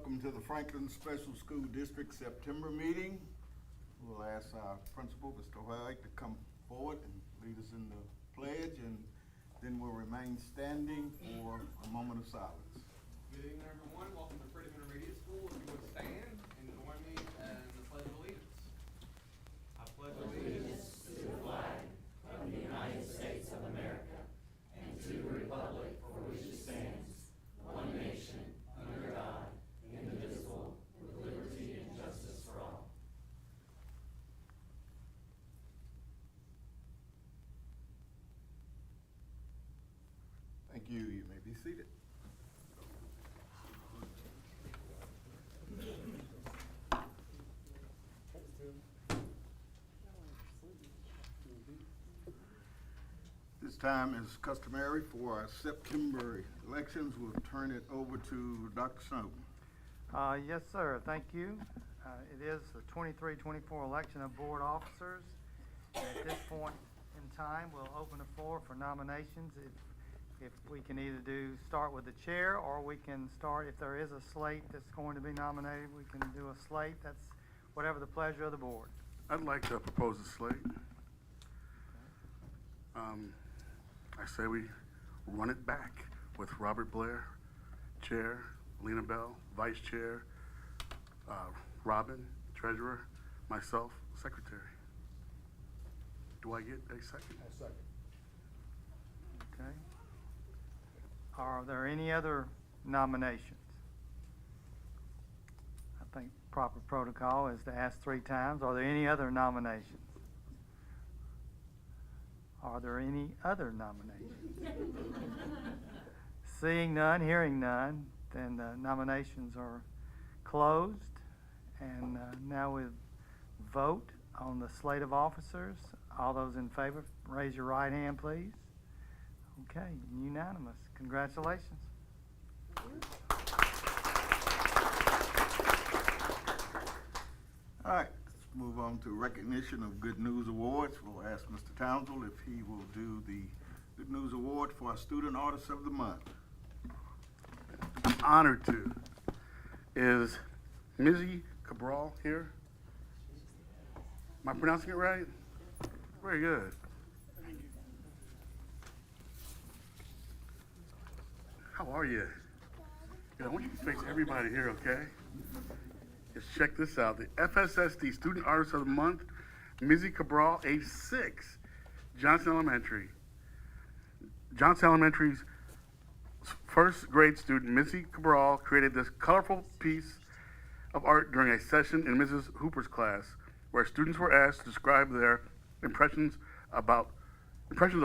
Welcome to the Franklin Special School District September meeting. We'll ask our principal, Mr. White, to come forward and lead us in the pledge, and then we'll remain standing for a moment of silence. Good evening, everyone. Welcome to Freedom Intermediate School. If you would stand and join me in the Pledge of Allegiance. I pledge allegiance to the flag of the United States of America and to the republic for which it stands, one nation, under God, indivisible, with liberty and justice for all. Thank you. You may be seated. This time is customary for our September elections. We'll turn it over to Dr. Snowden. Yes, sir. Thank you. It is the 23-24 election of board officers. At this point in time, we'll open the floor for nominations. If we can either start with the chair, or we can start, if there is a slate that's going to be nominated, we can do a slate. That's whatever the pleasure of the board. I'd like to propose a slate. I say we run it back with Robert Blair, chair, Lena Bell, vice chair, Robin, treasurer, myself, secretary. Do I get a second? A second. Okay. Are there any other nominations? I think proper protocol is to ask 3 times. Are there any other nominations? Are there any other nominations? Seeing none, hearing none, then the nominations are closed. And now we vote on the slate of officers. All those in favor, raise your right hand, please. Okay, unanimous. Congratulations. All right, let's move on to recognition of Good News Awards. We'll ask Mr. Townsend if he will do the Good News Award for our Student Artist of the Month. Honored to. Is Mizzy Cabral here? Am I pronouncing it right? Very good. How are you? Good. I want you to face everybody here, okay? Just check this out. The FSSD Student Artist of the Month, Mizzy Cabral, age 6, Johnson Elementary. Johnson Elementary's first grade student, Mizzy Cabral, created this colorful piece of art during a session in Mrs. Hooper's class, where students were asked to describe their impressions of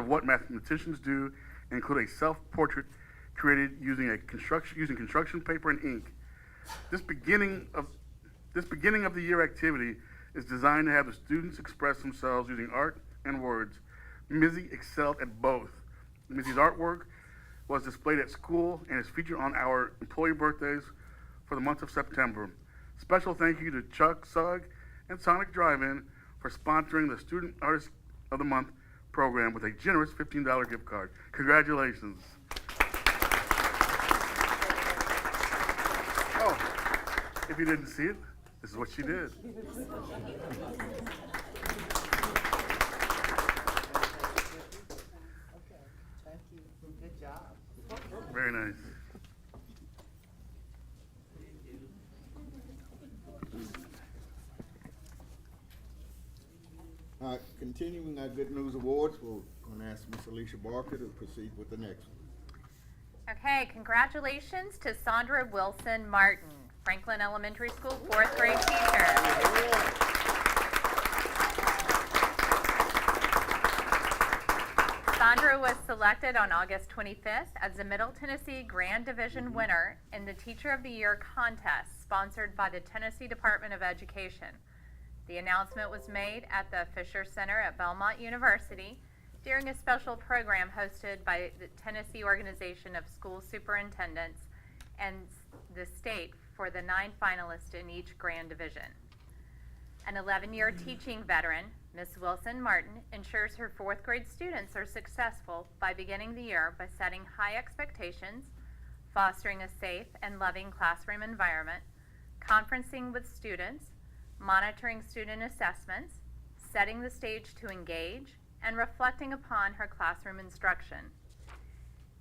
what mathematicians do, and include a self-portrait created using construction paper and ink. This beginning of the year activity is designed to have the students express themselves using art and words. Mizzy excelled at both. Mizzy's artwork was displayed at school and is featured on our employee birthdays for the month of September. Special thank you to Chuck Sugg and Sonic Drive-In for sponsoring the Student Artist of the Month program with a generous $15 gift card. Congratulations. Oh, if you didn't see it, this is what she did. Okay, thank you. Good job. Very nice. All right, continuing our Good News Awards, we're going to ask Ms. Alicia Barker to proceed with the next one. Okay, congratulations to Sandra Wilson Martin, Franklin Elementary School 4th grade teacher. Sandra was selected on August 25th as the Middle Tennessee Grand Division winner in the Teacher of the Year contest sponsored by the Tennessee Department of Education. The announcement was made at the Fisher Center at Belmont University during a special program hosted by the Tennessee Organization of School Superintendents and the state for the 9 finalists in each Grand Division. An 11-year teaching veteran, Ms. Wilson Martin ensures her 4th grade students are successful by beginning the year by setting high expectations, fostering a safe and loving classroom environment, conferencing with students, monitoring student assessments, setting the stage to engage, and reflecting upon her classroom instruction.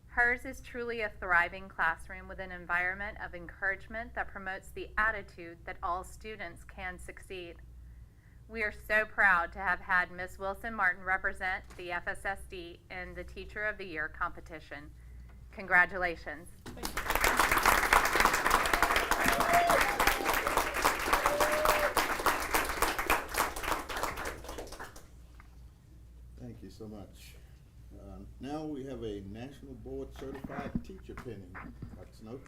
Hers is truly a thriving classroom with an environment of encouragement that promotes the attitude that all students can succeed. We are so proud to have had Ms. Wilson Martin represent the FSSD in the Teacher of the Year competition. Congratulations. Thank you so much. Now we have a National Board Certified Teacher pinning. Dr. Snow?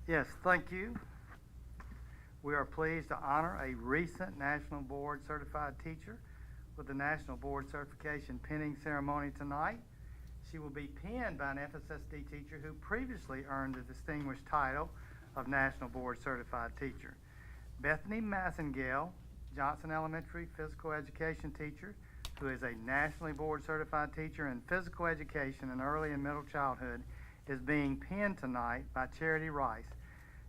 Yes, thank you. We are pleased to honor a recent National Board Certified Teacher with the National Board Certification pinning ceremony tonight. She will be pinned by an FSSD teacher who previously earned the distinguished title of National Board Certified Teacher. Bethany Massengale, Johnson Elementary physical education teacher, who is a nationally board certified teacher in physical education and early and middle childhood, is being pinned tonight by Charity Rice,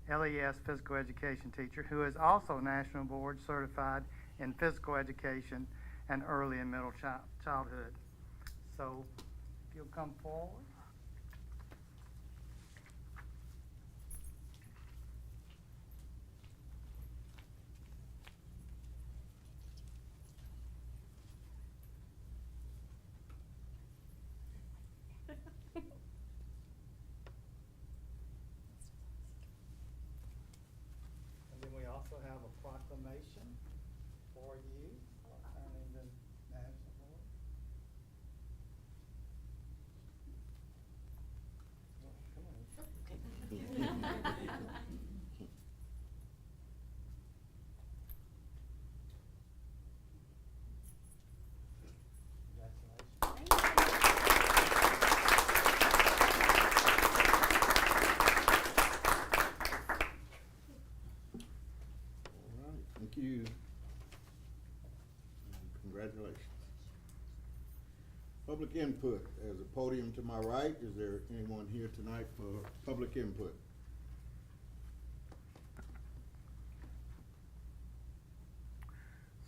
LES physical education teacher, who is also national board certified in physical education and early and middle childhood. So if you'll come forward. And then we also have a proclamation for you earning the National Board. Well, come on. Congratulations. All right, thank you. And congratulations. Public input. There's a podium to my right. Is there anyone here tonight for public input?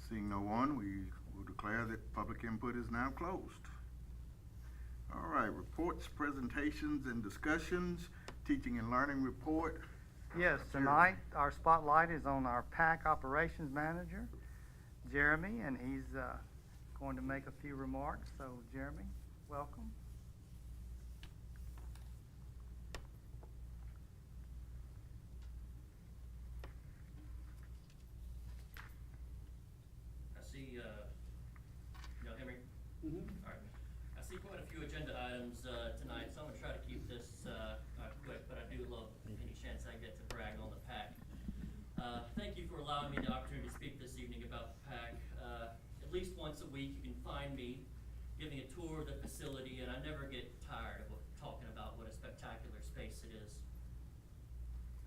Seeing no one, we will declare that public input is now closed. All right, reports, presentations, and discussions. Teaching and learning report. Yes, tonight our spotlight is on our PAC operations manager, Jeremy, and he's going to make a few remarks. So, Jeremy, welcome. I see, y'all hear me? All right. I see quite a few agenda items tonight, so I'm gonna try to keep this quick, but I do love any chance I get to brag on the PAC. Thank you for allowing me the opportunity to speak this evening about the PAC. At least once a week, you can find me giving a tour of the facility, and I never get tired of talking about what a spectacular space it is.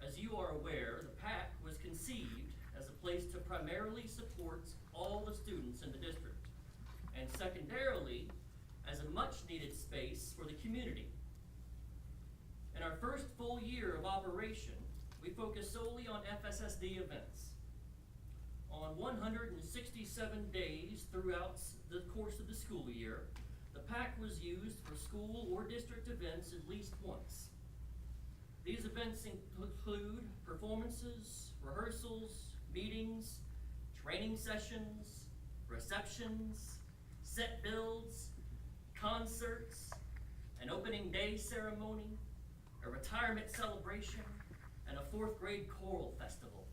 As you are aware, the PAC was conceived as a place to primarily support all the students in the district, and secondarily, as a much-needed space for the community. In our first full year of operation, we focused solely on FSSD events. On 167 days throughout the course of the school year, the PAC was used for school or district events at least once. These events include performances, rehearsals, meetings, training sessions, receptions, set builds, concerts, an opening day ceremony, a retirement celebration, and a 4th grade choral festival.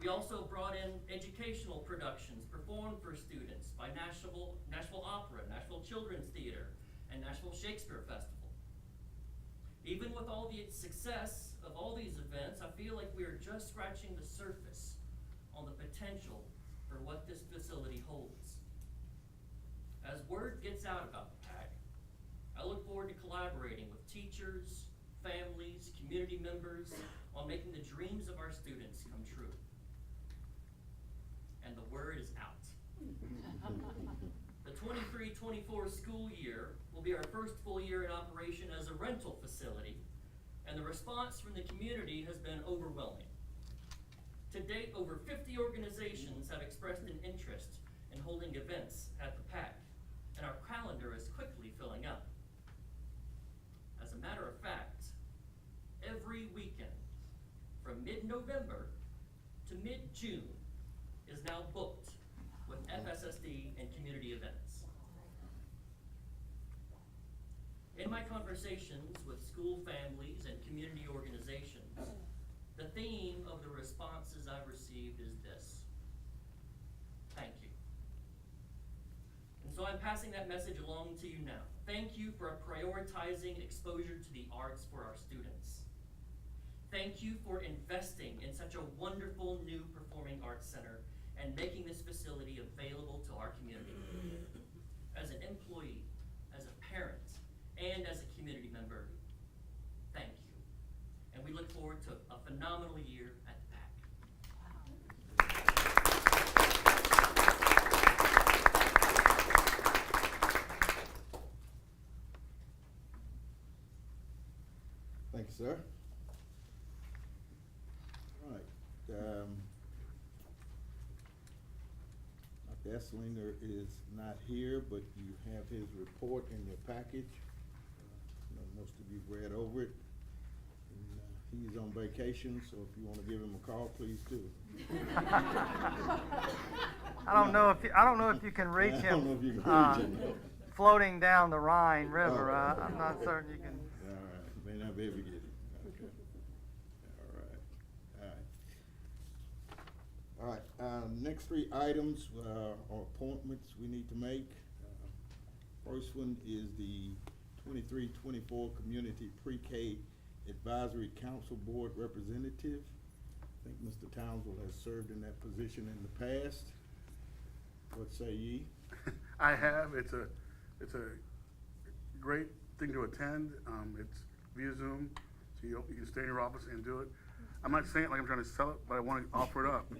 We also brought in educational productions performed for students by Nashville Opera, Nashville Children's Theater, and Nashville Shakespeare Festival. Even with all the success of all these events, I feel like we are just scratching the surface on the potential for what this facility holds. As word gets out about the PAC, I look forward to collaborating with teachers, families, community members on making the dreams of our students come true. And the word is out. The 23-24 school year will be our first full year in operation as a rental facility, and the response from the community has been overwhelming. To date, over 50 organizations have expressed an interest in holding events at the PAC, and our calendar is quickly filling up. As a matter of fact, every weekend from mid-November to mid-June is now booked with FSSD and community events. In my conversations with school families and community organizations, the theme of the responses I've received is this: thank you. And so I'm passing that message along to you now. Thank you for prioritizing exposure to the arts for our students. Thank you for investing in such a wonderful new performing arts center and making this facility available to our community. As an employee, as a parent, and as a community member, thank you. And we look forward to a phenomenal year at the PAC. Thank you, sir. All right. Dr. Esslinger is not here, but you have his report in your package. Most of you've read over it. And, he's on vacation, so if you want to give him a call, please do. I don't know if you can reach I don't know him, if you can reach him. floating down the Rhine River. Oh, I'm not certain you can. All right, may not be able to get it. Okay. All right. Next three items are appointments we need to make. First one is the 23-24 Community Pre-K Advisory Council Board Representative. I think Mr. Townsend has served in that position in the past. What say ye? I have. It's a great thing to attend. It's via Zoom, so you can stay in your office and do it. I'm not saying it like I'm trying to sell it, but I want to offer it up.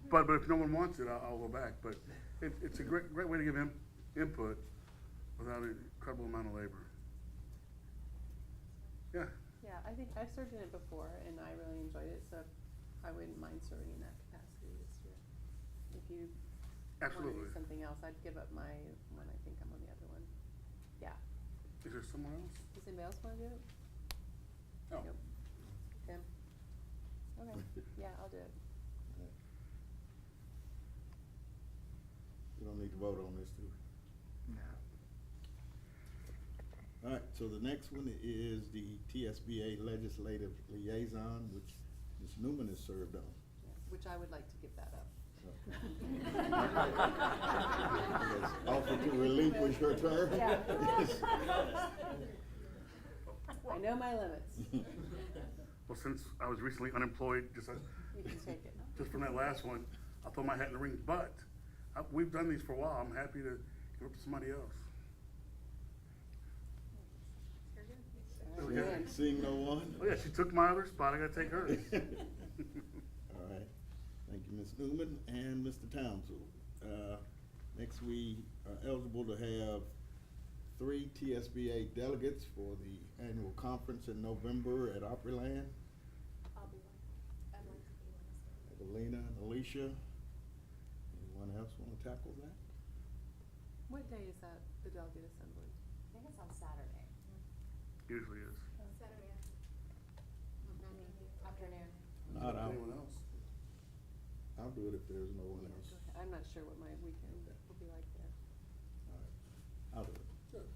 But if no one wants it, I'll go back. But it's a great way to give him input without an incredible amount of labor. Yeah. Yeah, I think I've served in it before and I really enjoyed it, so I wouldn't mind serving in that capacity this year. If you want to Absolutely. do something else, I'd give up my one. I think I'm on the other one. Yeah. Is there someone else? Does anybody else want to do it? No. Nope. Tim? Okay, yeah, I'll do it. We don't need to vote on this, do we? No. All right, so the next one is the TSBA Legislative Liaison, which Ms. Newman has served on. Yeah, which I would like to give that up. Has offered to relinquish her term. Yeah. I know my limits. Well, since I was recently unemployed, You can take it. just from that last one, I'll throw my hat in the ring. But we've done these for a while. I'm happy to give it to somebody else. Alright, good. Seeing no one? Oh yeah, she took my other spot. I gotta take hers. All right, thank you, Ms. Newman and Mr. Townsend. Next, we are eligible to have 3 TSBA delegates for the annual conference in November at Opryland. I'll be one. I'd like to be one as well. Evelina and Alicia. Anyone else want to tackle that? What day is that, the delegate assembly? I think it's on Saturday. Usually is. Saturday afternoon. Not out. Anyone else? I'll do it if there's no one else. Go ahead. I'm not sure what my weekend will be like there. All right, I'll do it. Sure.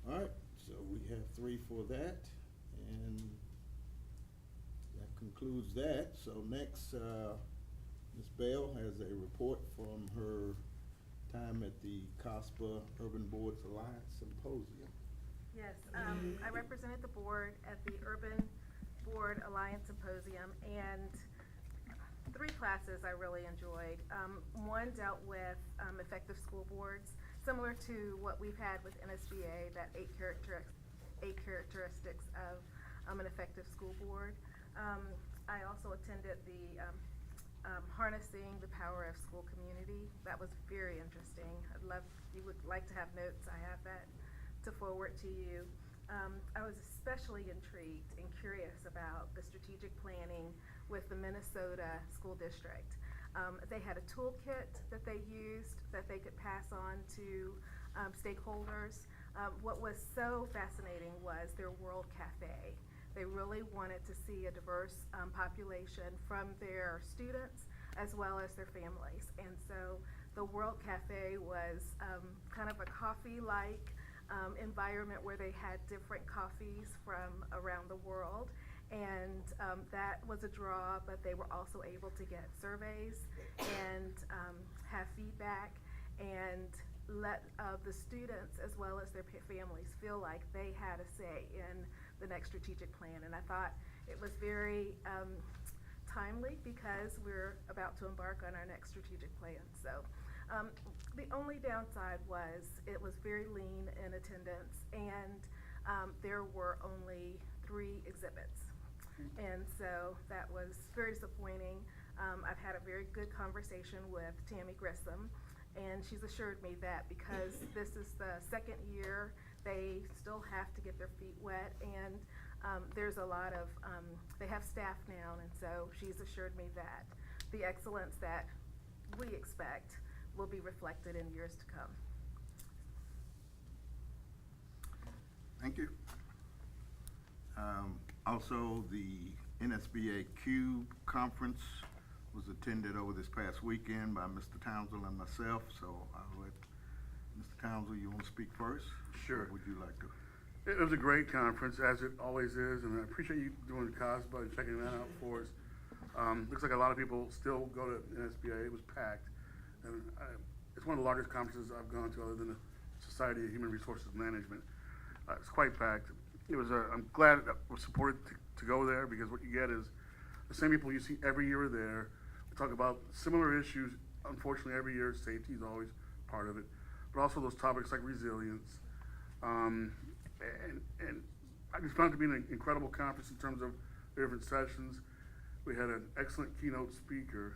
All right, so we have 3 for that, and that concludes that. So next, Ms. Bell has a report from her time at the COSPA Urban Boards Alliance Symposium. Yes, I represented the board at the Urban Board Alliance Symposium, and 3 classes I really enjoyed. One dealt with effective school boards, similar to what we've had with NSBA, that 8 characteristics of an effective school board. I also attended the Harnessing the Power of School Community. That was very interesting. I'd love, if you would like to have notes, I have that to forward to you. I was especially intrigued and curious about the strategic planning with the Minnesota School District. They had a toolkit that they used that they could pass on to stakeholders. What was so fascinating was their World Cafe. They really wanted to see a diverse population from their students as well as their families. And so the World Cafe was kind of a coffee-like environment where they had different coffees from around the world. And that was a draw, but they were also able to get surveys and have feedback and let the students as well as their families feel like they had a say in the next strategic plan. And I thought it was very timely because we're about to embark on our next strategic plan. So the only downside was it was very lean in attendance, and there were only 3 exhibits. And so that was very disappointing. I've had a very good conversation with Tammy Grissom, and she's assured me that because this is the 2nd year, they still have to get their feet wet, and there's a lot of, they have staff now, and so she's assured me that the excellence that we expect will be reflected in years to come. Thank you. Also, the NSBA CUBE conference was attended over this past weekend by Mr. Townsend and myself, so I'll let Mr. Townsend, you want to speak first? Sure. Or would you like to? It was a great conference, as it always is, and I appreciate you doing the COSBA and checking that out for us. Looks like a lot of people still go to NSBA. It was packed, and it's one of the largest conferences I've gone to, other than the Society of Human Resources Management. It's quite packed. It was. I'm glad that we're supported to go there, because what you get is the same people you see every year are there. We talk about similar issues. Unfortunately, every year safety is always part of it, but also those topics like resilience. And I just found it to be an incredible conference in terms of the different sessions. We had an excellent keynote speaker.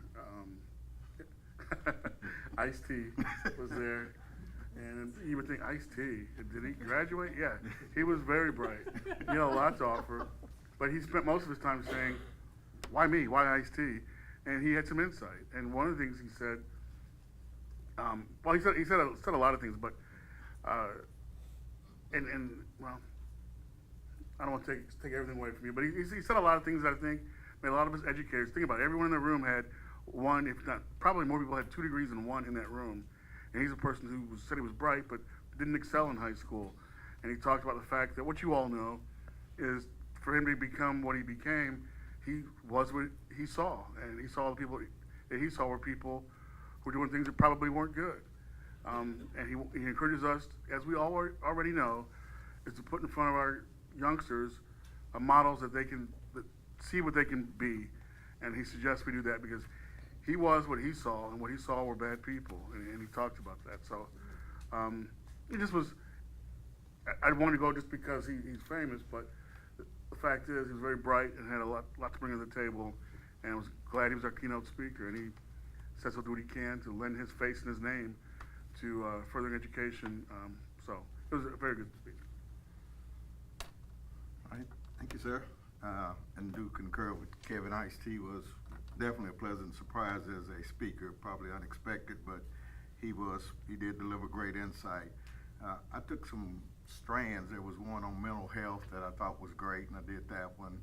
Ice-T was there. And you would think, Ice-T, did he graduate? Yeah, he was very bright. He had a lot to offer, but he spent most of his time saying, why me, why Ice-T? And he had some insight. And one of the things he said, well, he said a lot of things, but, well, I don't want to take everything away from you, but he said a lot of things that I think made a lot of us educators think about it. Everyone in the room had one, if not, probably more people had 2 degrees than 1 in that room. And he's a person who said he was bright, but didn't excel in high school. And he talked about the fact that what you all know is for him to become what he became, he was what he saw. And he saw the people that he saw were people who were doing things that probably weren't good. And he encourages us, as we all already know, is to put in front of our youngsters models that they can see what they can be. And he suggests we do that because he was what he saw, and what he saw were bad people, and he talked about that. So it just was, I wanted to go just because he's famous, but the fact is he was very bright and had a lot to bring to the table, and I was glad he was our keynote speaker, and he says he'll do what he can to lend his face and his name to furthering education. So it was a very good speech. All right, thank you, sir. And do concur with Kevin. Ice-T was definitely a pleasant surprise as a speaker, probably unexpected, but he did deliver great insight. I took some strands. There was one on mental health that I thought was great, and I did that one.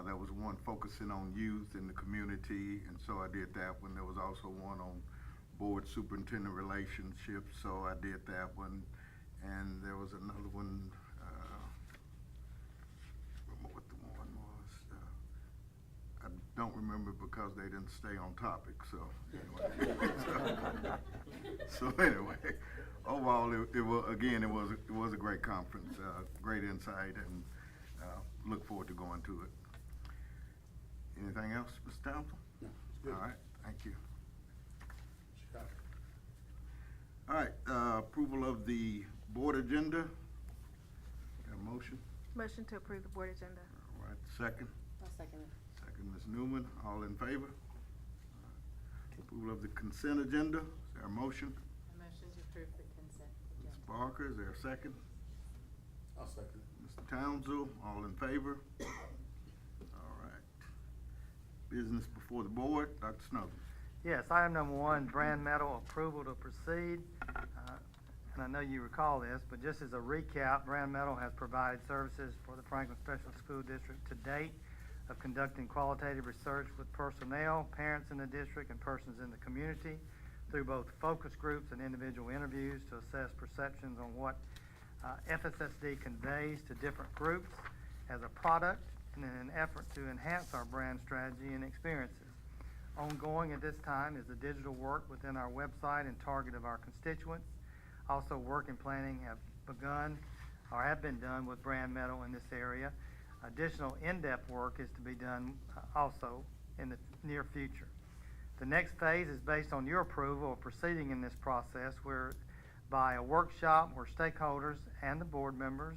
There was one focusing on youth in the community, and so I did that one. There was also one on board superintendent relationships, so I did that one. And there was another one, what the one was. I don't remember because they didn't stay on topic, so anyway. Overall, it was a great conference, great insight, and look forward to going to it. Anything else, Mr. Townsend? No, it's good. All right, thank you. All right, approval of the board agenda. Got a motion? Motion to approve the board agenda. All right, second. I'll second it. Second, Ms. Newman, all in favor? Approval of the consent agenda, is there a motion? A motion to approve the consent Ms. agenda. Barker, is there a second? I'll second. Mr. Townsend, all in favor? All right. business before the board. Dr. Snowden. Yes, item number one, brand metal approval to proceed. And I know you recall this, but just as a recap, Brand Metal has provided services for the Franklin Special School District to date of conducting qualitative research with personnel, parents in the district, and persons in the community through both focus groups and individual interviews to assess perceptions on what FSSD conveys to different groups as a product and in an effort to enhance our brand strategy and experiences. Ongoing at this time is the digital work within our website and target of our constituents. Also, work and planning have begun or have been done with Brand Metal in this area. Additional in-depth work is to be done also in the near future. The next phase is based on your approval of proceeding in this process, whereby a workshop where stakeholders and the board members,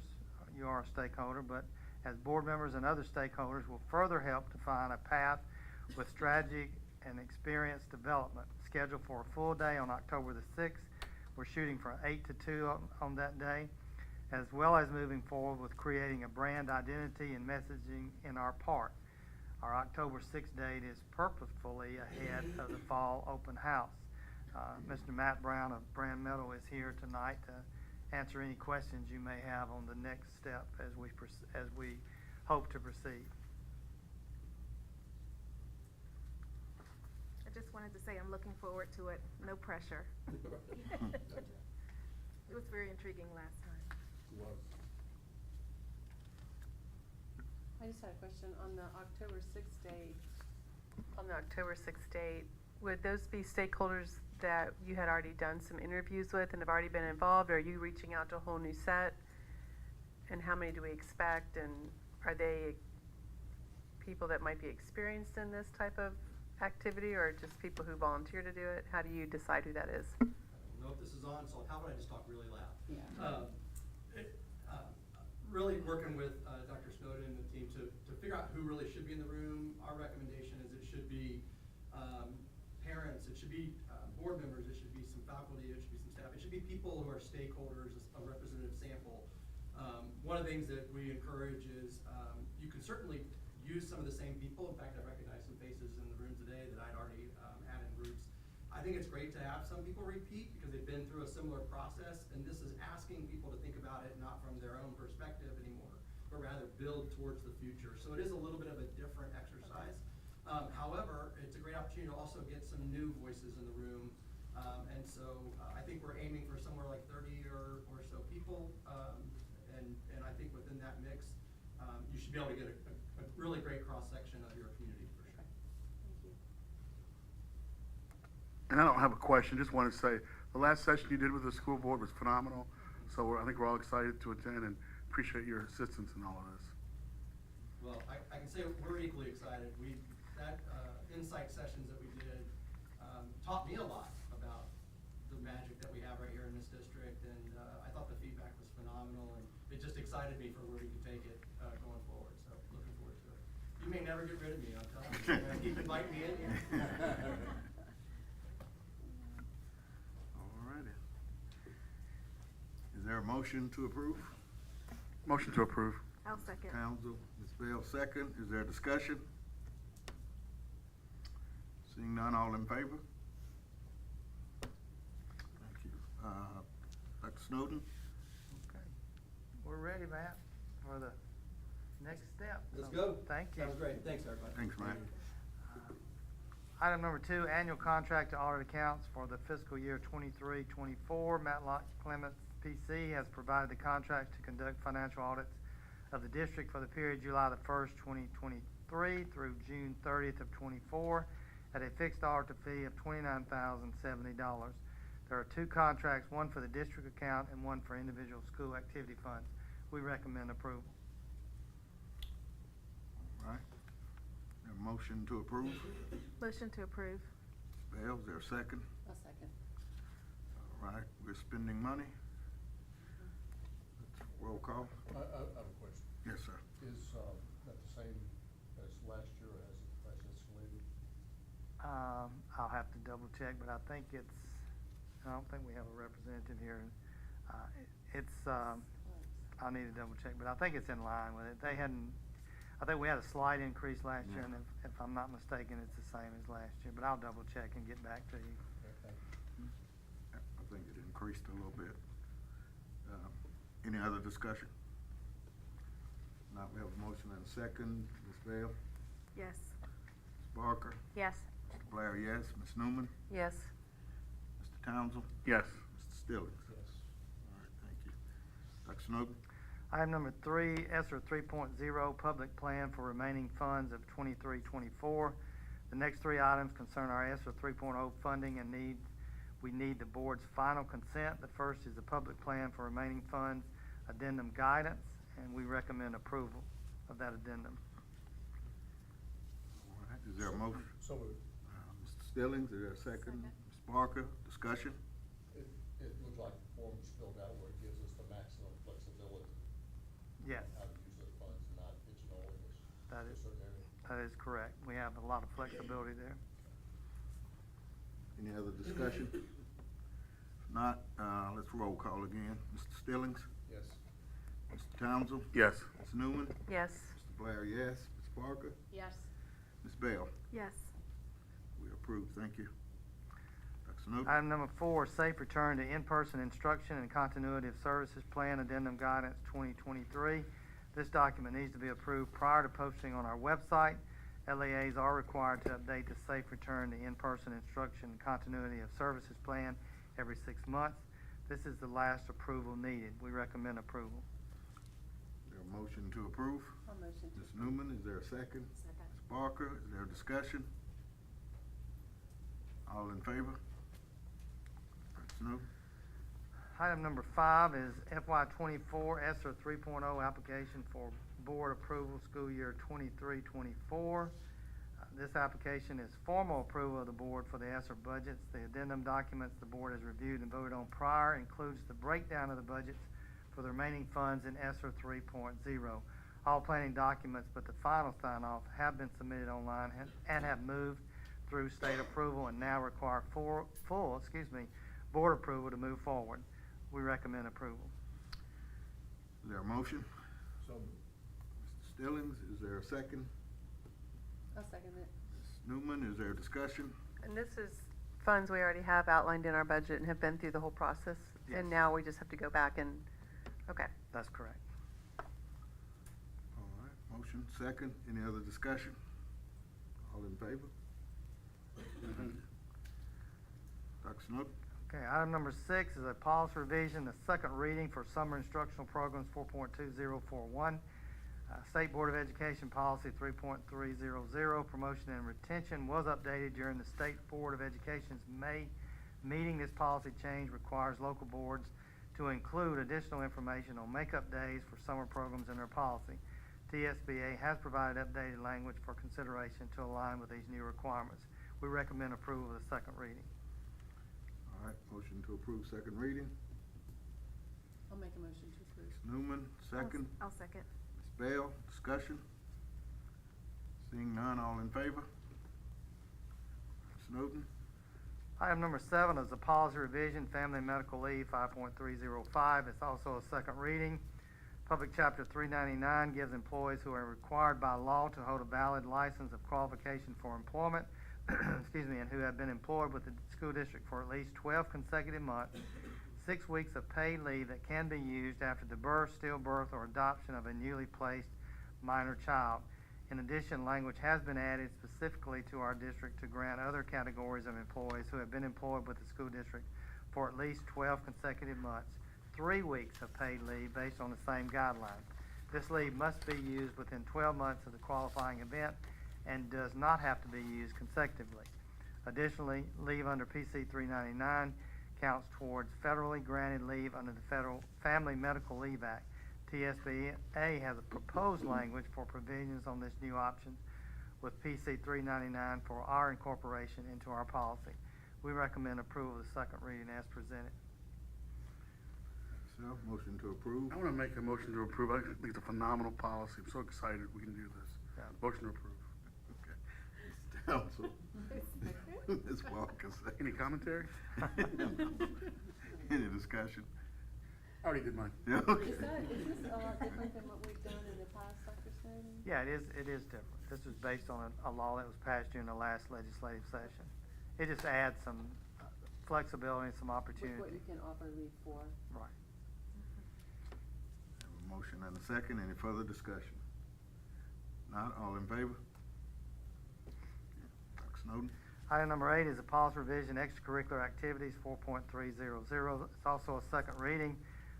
you are a stakeholder, but as board members and other stakeholders will further help to find a path with strategy and experience development. Scheduled for a full day on October the 6th. We're shooting for 8 to 2 on that day, as well as moving forward with creating a brand identity and messaging in our park. Our October 6th date is purposefully ahead of the fall open house. Mr. Matt Brown of Brand Metal is here tonight to answer any questions you may have on the next step as we hope to proceed. I just wanted to say I'm looking forward to it. No pressure. It was very intriguing last time. I just had a question on the October 6th date. On the October 6th date, would those be stakeholders that you had already done some interviews with and have already been involved? Or are you reaching out to a whole new set? And how many do we expect? And are they people that might be experienced in this type of activity, or just people who volunteer to do it? How do you decide who that is? I don't know if this is on, so how about I just talk really loud? Yeah. Really working with Dr. Snowden and the team to figure out who really should be in the room. Our recommendation is it should be parents, it should be board members, it should be some faculty, it should be some staff, it should be people who are stakeholders, a representative sample. One of the things that we encourage is you can certainly use some of the same people. In fact, I recognize some faces in the room today that I'd already had in groups. I think it's great to have some people repeat because they've been through a similar process, and this is asking people to think about it not from their own perspective anymore, but rather build towards the future. So it is a little bit of a different exercise. However, it's a great opportunity to also get some new voices in the room. And so I think we're aiming for somewhere like 30 or so people. And I think within that mix, you should be able to get a really great cross-section of your community for sure. Thank you. And I don't have a question, just want to say, the last session you did with the school board was phenomenal. So I think we're all excited to attend and appreciate your assistance in all of this. Well, I can say we're equally excited. That insight sessions that we did taught me a lot about the magic that we have right here in this district, and I thought the feedback was phenomenal, and it just excited me for where we can take it going forward. So looking forward to it. You may never get rid of me, I'm telling you. You're gonna keep inviting me in here. All righty. Is there a motion to approve? Motion to approve. I'll second. Council, Ms. Bell, second. Is there a discussion? Seeing none, all in favor? Thank you. Dr. Snowden? Okay. We're ready, Matt, for the next step. Let's So, go. Thank you. Sounds great. Thanks, everybody. Thanks, Matt. Item number 2, annual contract to audit accounts for the fiscal year 23-24. Matlock Clements PC has provided the contract to conduct financial audits of the district for the period July the 1st, 2023 through June 30th of 24 at a fixed audit fee of $29,070. There are 2 contracts, one for the district account and one for individual school activity funds. We recommend approval. All right. A motion to approve? Motion to approve. Bell, is there a second? I'll second. All right, we're spending money. Roll call. I have a question. Yes, sir. Is that the same as last year, or has the price escalated? I'll have to double check, but I think I don't think we have a representative here. I'll need to double check, but I think it's in line with it. I I think we had a slight increase last year, Yeah. and if I'm not mistaken, it's the same as last year, but I'll double check and get back to you. Okay, thank you. I think it increased a little bit. Any other discussion? Now, we have a motion and a second. Ms. Bell? Yes. Ms. Barker? Yes. Mr. Blair, yes. Ms. Newman? Yes. Mr. Townsell? Yes. Mr. Stillings? Yes. All right, thank you. Dr. Snowden? Item number 3, ESER 3.0, Public Plan for Remaining Funds of 23-24. The next 3 items concern our ESER 3.0 funding and we need the board's final consent. The first is the Public Plan for Remaining Funds Addendum Guidance, and we recommend approval of that addendum. All right, is there a motion? So moved. Mr. Stillings, is there a second? Second. Ms. Barker, discussion? It looks like the form is filled out where it gives us the maximum flexibility. Yes, How to use those funds, not pigeonholing us That to a is- certain area. that is correct. We have a lot of flexibility there. Any other discussion? If not, let's roll call again. Mr. Stillings? Yes. Mr. Townsell? Yes. Ms. Newman? Yes. Mr. Blair, yes. Ms. Barker? Yes. Ms. Bell? Yes. We approve, thank you. Dr. Snowden? Item number 4, Safe Return to In-Person Instruction and Continuity of Services Plan Addendum Guidance 2023. This document needs to be approved prior to posting on our website. LEAs are required to update the Safe Return to In-Person Instruction and Continuity of Services Plan every 6 months. This is the last approval needed. We recommend approval. Is there a motion to approve? I'll motion to. Ms. Newman, is there a second? Second. Ms. Barker, is there a discussion? All in favor? Dr. Snowden? Item number 5 is FY24 ESER 3.0 application for board approval school year 23-24. This application is formal approval of the board for the ESER budgets. The addendum documents the board has reviewed and voted on prior includes the breakdown of the budgets for the remaining funds in ESER 3.0. All planning documents but the final sign-off have been submitted online and have moved through state approval and now require full board approval to move forward. We recommend approval. Is there a motion? So moved. Mr. Stillings, is there a second? I'll second it. Ms. Newman, is there a discussion? And this is funds we already have outlined in our budget and have been through the whole process. Yes. And now we just have to go back and, okay. That's correct. All right, motion, second. Any other discussion? All in favor? Dr. Snowden? Okay, item number 6 is a policy revision, the second reading for Summer Instructional Programs 4.2041. State Board of Education Policy 3.300, Promotion and Retention, was updated during the State Board of Education's May meeting. This policy change requires local boards to include additional information on makeup days for summer programs in their policy. TSBA has provided updated language for consideration to align with these new requirements. We recommend approval of the second reading. All right, motion to approve second reading. I'll make a motion to approve. Ms. Newman, second. I'll second. Ms. Bell, discussion? Seeing none, all in favor? Snowden? Item number 7 is a policy revision, Family Medical Leave 5.305. It's also a second reading. Public Chapter 399 gives employees who are required by law to hold a valid license of qualification for employment, and who have been employed with the school district for at least 12 consecutive months, 6 weeks of paid leave that can be used after the birth, stillbirth, or adoption of a newly placed minor child. In addition, language has been added specifically to our district to grant other categories of employees who have been employed with the school district for at least 12 consecutive months, 3 weeks of paid leave based on the same guidelines. This leave must be used within 12 months of the qualifying event and does not have to be used consecutively. Additionally, leave under PC 399 counts towards federally granted leave under the Federal Family Medical Leave Act. TSBA has a proposed language for provisions on this new option with PC 399 for our incorporation into our policy. We recommend approval of the second reading as presented. So, motion to approve. I want to make a motion to approve. I think it's a phenomenal policy. I'm so excited we can do this. Yeah. Motion to approve. Okay. Mr. Townsell. Ms. Walker, Any commentary? Any discussion? I already did mine. Yeah, okay. Is this a lot different than what we've done in the past, Dr. Snowden? Yeah, it is different. This is based on a law that was passed during the last legislative session. It just adds some flexibility and some With opportunity. what you can offer leave for. Right. Have a motion and a second. Any further discussion? Not all in favor? Dr. Snowden? Item number 8 is a policy revision, extracurricular activities, 4.300. It's also a second reading.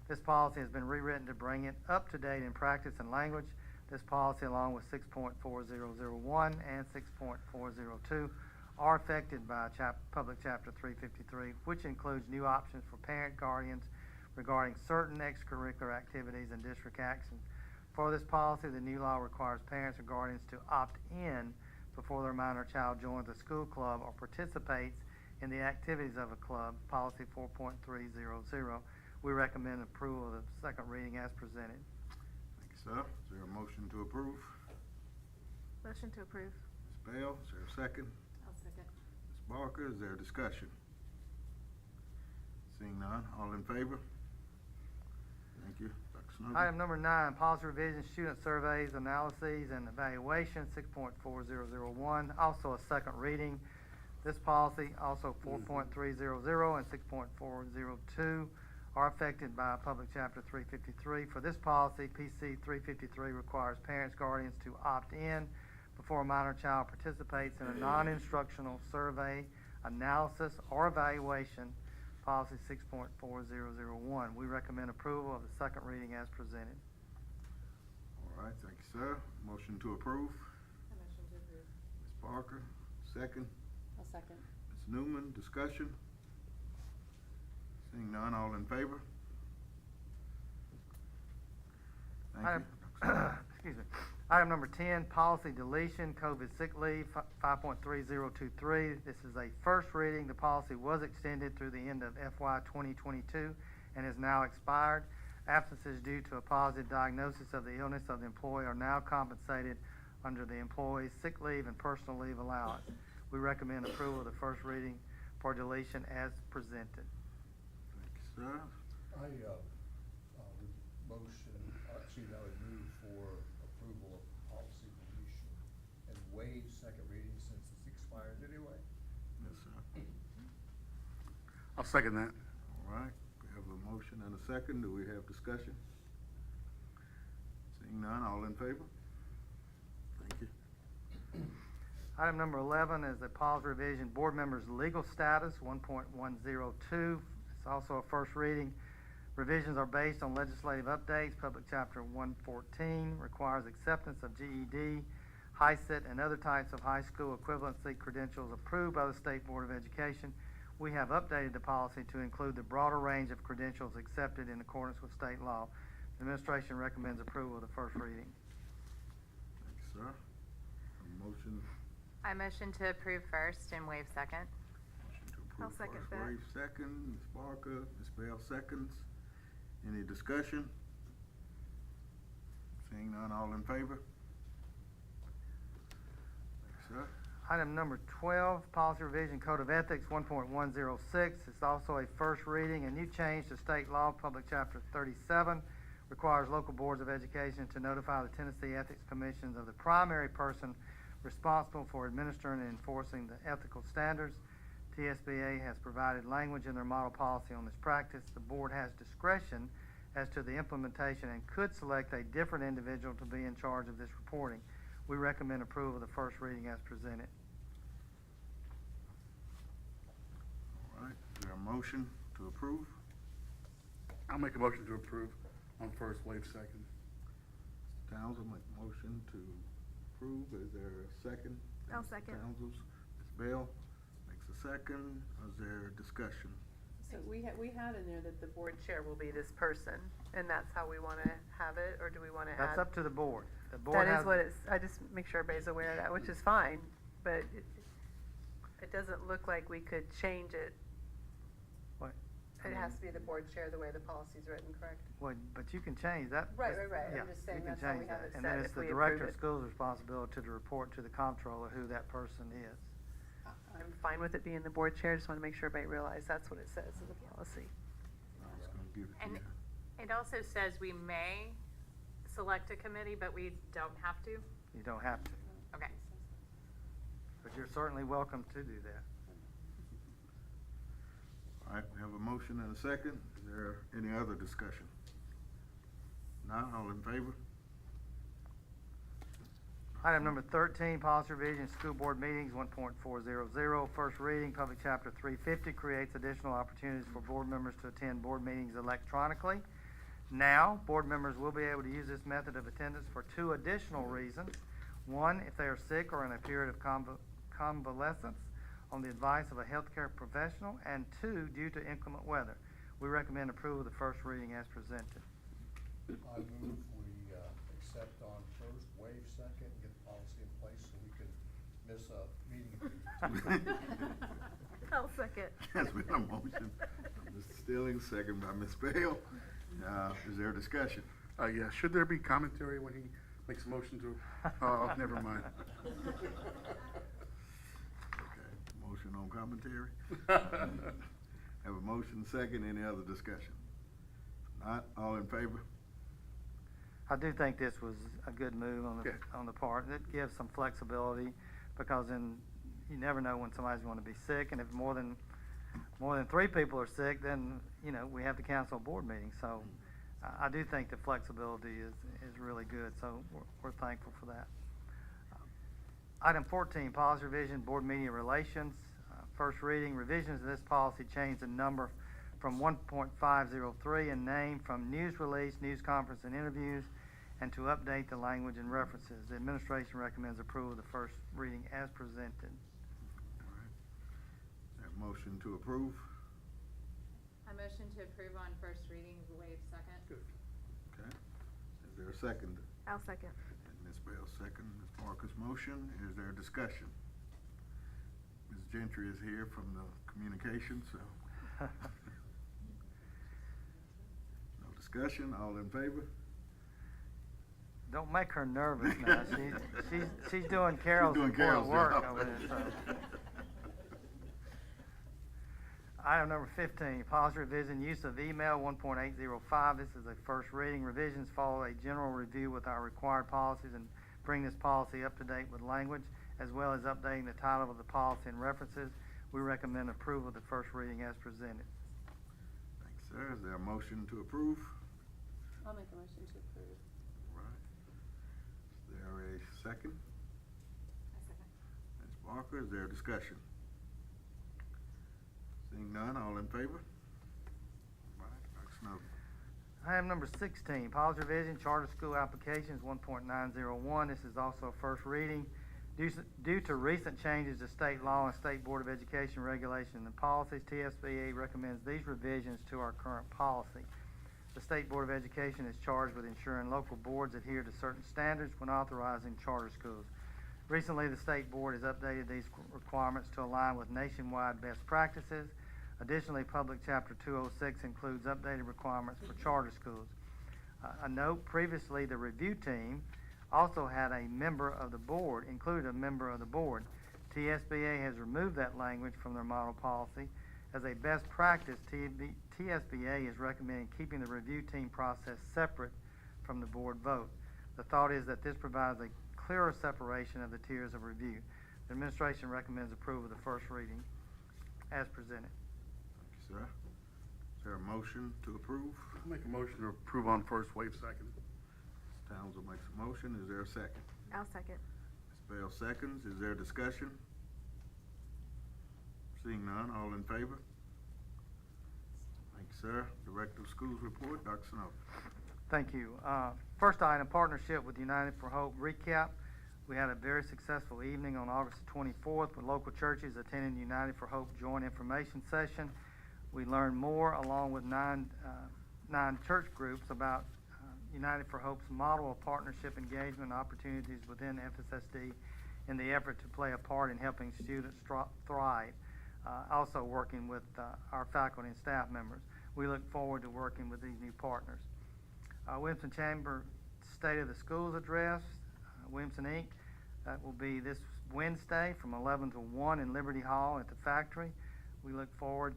This policy has been rewritten to bring it up to date in practice and language. This policy, along with 6.4001 and 6.402, are affected by Public Chapter 353, which includes new options for parent guardians regarding certain extracurricular activities and district actions. For this policy, the new law requires parents or guardians to opt in before their minor child joins a school club or participates in the activities of a club, policy 4.300. We recommend approval of the second reading as presented. Thank you, sir. Is there a motion to approve? Motion to approve. Ms. Bell, is there a second? I'll second. Ms. Barker, is there a discussion? Seeing none, all in favor? Thank you. Dr. Snowden? Item number 9, policy revision, student surveys, analyses, and evaluation, 6.4001, also a second reading. This policy, also 4.300 and 6.402, are affected by Public Chapter 353. For this policy, PC 353 requires parents, guardians to opt in before a minor child participates in a non-instructional survey, analysis, or evaluation, policy 6.4001. We recommend approval of the second reading as presented. All right, thank you, sir. Motion to approve. I motion to approve. Ms. Parker, second. I'll second. Ms. Newman, discussion. Seeing none, all in favor? Thank Item, you. excuse me. Item number 10, policy deletion, COVID sick leave, 5.3023. This is a first reading. The policy was extended through the end of FY 2022 and is now expired. Absences due to a positive diagnosis of the illness of the employee are now compensated under the employee's sick leave and personal leave allowance. We recommend approval of the first reading for deletion as presented. Thank you, sir. I, would motion, excuse me, I would move for approval of policy deletion and waive second reading since it's expired anyway. Yes, sir. I'll second that. All right, we have a motion and a second. Do we have discussion? Seeing none, all in favor? Thank you. Item number 11 is a policy revision, board members' legal status, 1.102. It's also a first reading. Revisions are based on legislative updates. Public Chapter 114 requires acceptance of GED, HiSET, and other types of high school equivalency credentials approved by the State Board of Education. We have updated the policy to include the broader range of credentials accepted in accordance with state law. The administration recommends approval of the first reading. Thank you, sir. A motion, I motion to approve first and waive second. motion to approve. I'll second first, that. waive second. Ms. Barker, Ms. Bell seconds. Any discussion? Seeing none, all in favor? Thank you, sir. Item number 12, policy revision, Code of Ethics, 1.106. It's also a first reading. A new change to state law, Public Chapter 37, requires local boards of education to notify the Tennessee Ethics Commissions of the primary person responsible for administering and enforcing the ethical standards. TSBA has provided language in their model policy on this practice. The board has discretion as to the implementation and could select a different individual to be in charge of this reporting. We recommend approval of the first reading as presented. All right, is there a motion to approve? I'll make a motion to approve on first, waive second. Mr. Townsend make a motion to approve. Is there a second? I'll Mr. second. Townsend. Ms. Bell makes a second. Is there discussion? So we had in there that the board Board chair will be this person, and that's how we want to have it, or do we want to add? That's up to the board. The board That has. is what it's, I just make sure everybody's aware of that, which is fine, but it doesn't look like we could change it. What? It has to be the board chair, the way the policy's written, correct? Well, but you can change that. Right. Yeah, I'm just you saying can that's how we change have that. it And then set it's if the we director approve of it. school's responsibility to report to the comptroller who that person is. I'm fine with it being the board chair, just want to make sure everybody realizes that's what it says in the policy. I was gonna give it to And you. it also says we may select a committee, but we don't have to? You don't have to, Okay. but you're certainly welcome to do that. All right, we have a motion and a second. Is there any other discussion? Not all in favor? Item number 13, policy revision, school board meetings, 1.400. First reading, public chapter 350 creates additional opportunities for board members to attend board meetings electronically. Now, board members will be able to use this method of attendance for two additional reasons. One, if they are sick or in a period of convalescence on the advice of a healthcare professional, and two, due to inclement weather. We recommend approval of the first reading as presented. I move we accept on first, waive second, and get the policy in place so we can miss a meeting. I'll second. Yes, we have a motion. Mr. Stillings, second by Ms. Bell. Is there a discussion? Yeah, should there be commentary when he makes a motion to, oh, never mind. Okay, motion on commentary. Have a motion second, any other discussion? Not, all in favor? I do think this was a good move on the, Yeah. on the part. It gives some flexibility, because then you never know when somebody's going to be sick, and if more than 3 people are sick, then, you know, we have to cancel a board meeting. So I do think the flexibility is really good, so we're thankful for that. Item 14, policy revision, board media relations. First reading, revisions of this policy change the number from 1.503 in name from news release, news conference, and interviews, and to update the language and references. The administration recommends approval of the first reading as presented. All right. Have a motion to approve? I motion to approve on first reading, waive second. Okay. Is there a second? I'll second. And Ms. Bell second, Ms. Parker's motion. Is there a discussion? Ms. Gentry is here from the communications, so. No discussion, all in favor? Don't make her nervous now. She's doing Carol's doing important Carol's work job. over there. So. Item number 15, policy revision, use of email, 1.805. This is a first reading. Revisions follow a general review with our required policies and bring this policy up to date with language, as well as updating the title of the policy and references. We recommend approval of the first reading as presented. Thanks, sir. Is there a motion to approve? I'll make a motion to approve. All right. Is there a second? I second. Ms. Parker, is there a discussion? Seeing none, all in favor? All right, Dr. Snowden. Item number 16, policy revision, charter school applications, 1.901. This is also a first reading. Due to recent changes to state law and State Board of Education regulation and policies, TSBA recommends these revisions to our current policy. The State Board of Education is charged with ensuring local boards adhere to certain standards when authorizing charter schools. Recently, the State Board has updated these requirements to align with nationwide best practices. Additionally, Public Chapter 206 includes updated requirements for charter schools. A note, previously the review team also had a member of the board, included a member of the board. TSBA has removed that language from their model policy. As a best practice, TSBA is recommending keeping the review team process separate from the board vote. The thought is that this provides a clearer separation of the tiers of review. The administration recommends approval of the first reading as presented. Thank you, sir. Is there a motion to approve? I'll make a motion to approve on first, waive second. Ms. Townsend makes a motion. Is there a second? I'll second. Ms. Bell seconds. Is there a discussion? Seeing none, all in favor? Thank you, sir. Director of Schools report, Dr. Snowden. Thank you. First item, partnership with United for Hope recap. We had a very successful evening on August 24th with local churches attending United for Hope joint information session. We learned more along with nine church groups about United for Hope's model of partnership engagement opportunities within FSSD in the effort to play a part in helping students thrive. Also working with our faculty and staff members. We look forward to working with these new partners. Williamson Chamber State of the Schools address, Williamson Inc. That will be this Wednesday from 11 to 1 in Liberty Hall at the factory. We look forward,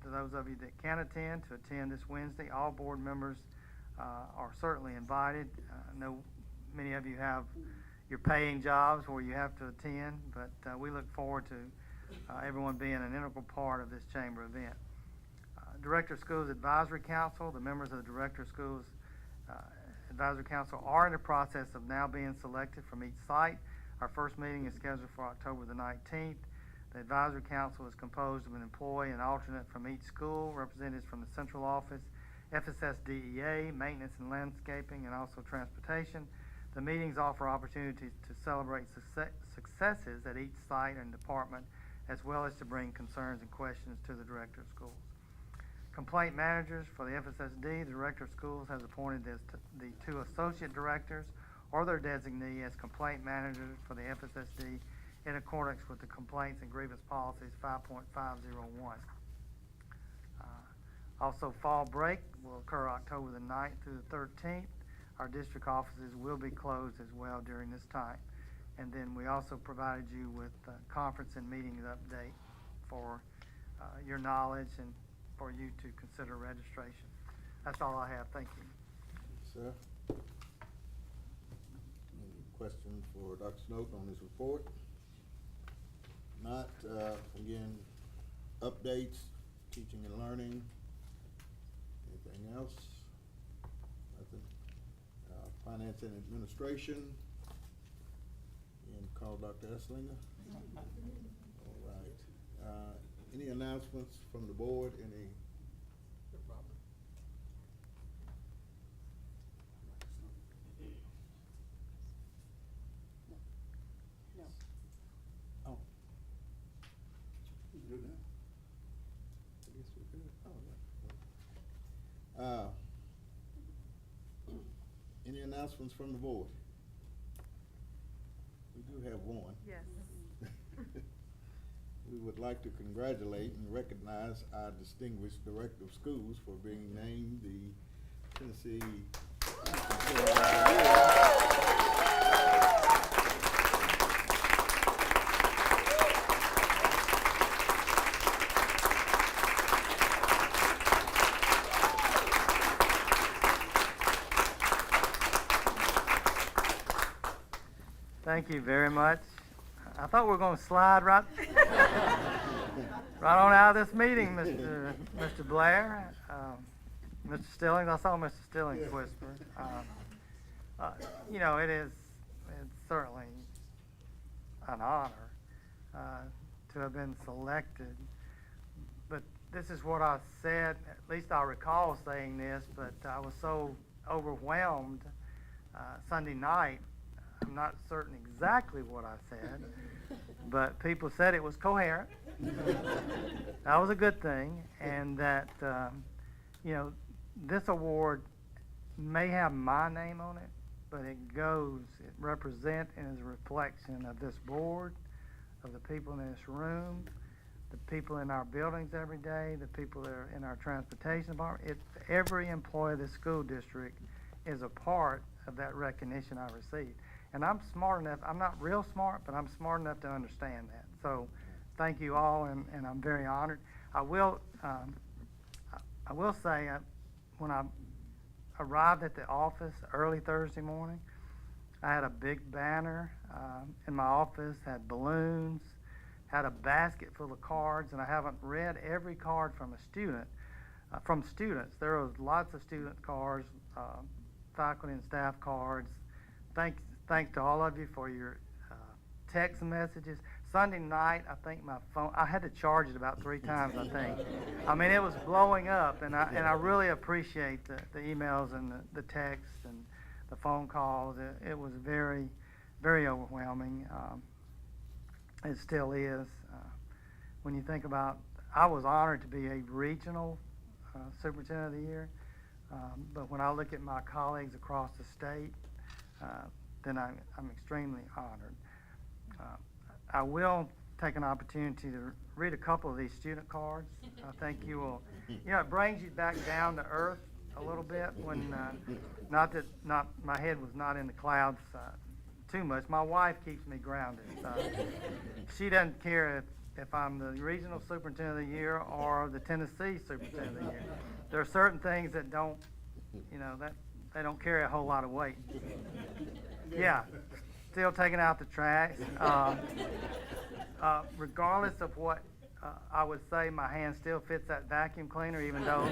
to those of you that can attend, to attend this Wednesday. All board members are certainly invited. I know many of you have your paying jobs where you have to attend, but we look forward to everyone being an integral part of this chamber event. Director of Schools Advisory Council, the members of the Director of Schools Advisory Council are in the process of now being selected from each site. Our first meeting is scheduled for October the 19th. The Advisory Council is composed of an employee and alternate from each school, representatives from the central office, FSSD, Maintenance and Landscaping, and also Transportation. The meetings offer opportunities to celebrate successes at each site and department, as well as to bring concerns and questions to the Director of Schools. Complaint managers for the FSSD, the Director of Schools has appointed the two associate directors or their designee as complaint managers for the FSSD in accordance with the Complaints and Grievance Policies 5.501. Also, fall break will occur October the 9th through the 13th. Our district offices will be closed as well during this time. And then we also provided you with conference and meetings update for your knowledge and for you to consider registration. That's all I have. Thank you. Sir? Any questions for Dr. Snowden on this report? Not, again, updates, teaching and learning. Anything else? Nothing. Finance and administration. And call Dr. Esslinger. All right. Any announcements from the board? Any? No problem. No. Oh. We can do it now. I guess we could. Oh, yeah. Any announcements from the board? We do have one. Yes. We would like to congratulate and recognize our distinguished Director of Schools for being named the Tennessee Thank you very much. I thought we were going to slide right on out of this meeting, Mr. Blair. Mr. Stillings, I saw Mr. Stillings whisper. You know, it's certainly an honor to have been selected. But this is what I said, at least I recall saying this, but I was so overwhelmed Sunday night. I'm not certain exactly what I said, but people said it was coherent. That was a good thing, and that, you know, this award may have my name on it, but it represents and is a reflection of this board, of the people in this room, the people in our buildings every day, the people that are in our transportation department. Every employee of the school district is a part of that recognition I received. And I'm smart enough, I'm not real smart, but I'm smart enough to understand that. So thank you all, and I'm very honored. I will say, when I arrived at the office early Thursday morning, I had a big banner in my office, had balloons, had a basket full of cards, and I haven't read every card from a student, from students. There was lots of student cards, faculty and staff cards. Thanks to all of you for your text messages. Sunday night, I think my phone, I had to charge it about 3 times, I think. I mean, it was blowing up, and I really appreciate the emails and the texts and the phone calls. It was very, very overwhelming. It still is. When you think about, I was honored to be a regional superintendent of the year, but when I look at my colleagues across the state, then I'm extremely honored. I will take an opportunity to read a couple of these student cards. I think you will, you know, it brings you back down to earth a little bit when, my head was not in the clouds too much. My wife keeps me grounded. She doesn't care if I'm the regional superintendent of the year or the Tennessee superintendent of the year. There are certain things that don't, you know, they don't carry a whole lot of weight. Yeah, still taking out the trash. Regardless of what I would say, my hand still fits that vacuum cleaner, even though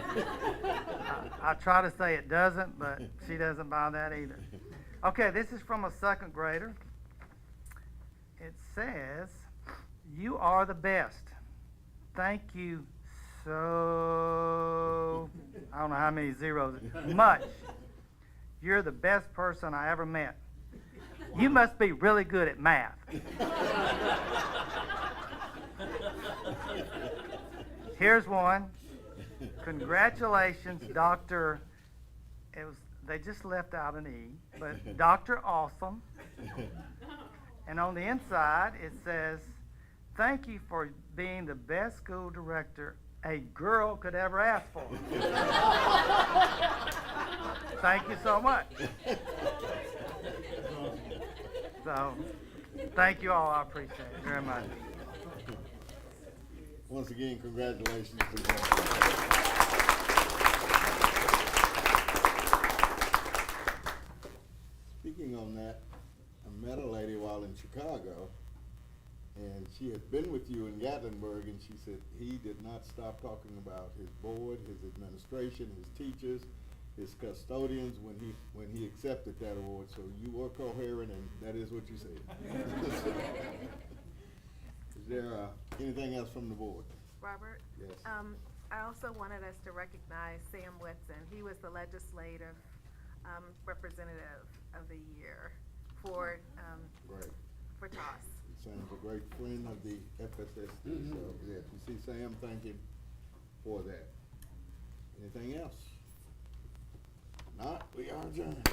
I try to say it doesn't, but she doesn't buy that either. Okay, this is from a second grader. It says, "You are the best. Thank you so," I don't know how many zeros, much. "You're the best person I ever met. You must be really good at math." Here's one. "Congratulations, Dr." They just left out an E, but Dr. Awesome. And on the inside, it says, "Thank you for being the best school director a girl could ever ask for." Thank you so much. So, thank you all. I appreciate it very much. Once again, congratulations to them. Speaking on that, I met a lady while in Chicago, and she had been with you in Gatlinburg, and she said he did not stop talking about his board, his administration, his teachers, his custodians when he accepted that award. So you were coherent, and that is what you said. Is there anything else from the board? Robert? Yes. I also wanted us to recognize Sam Whitson. He was the legislative representative of the year for Great. for TOS. Sam's a great friend of the FSSD, so yeah, if you see Sam, thank him for that. Anything else? Not, we are adjourned.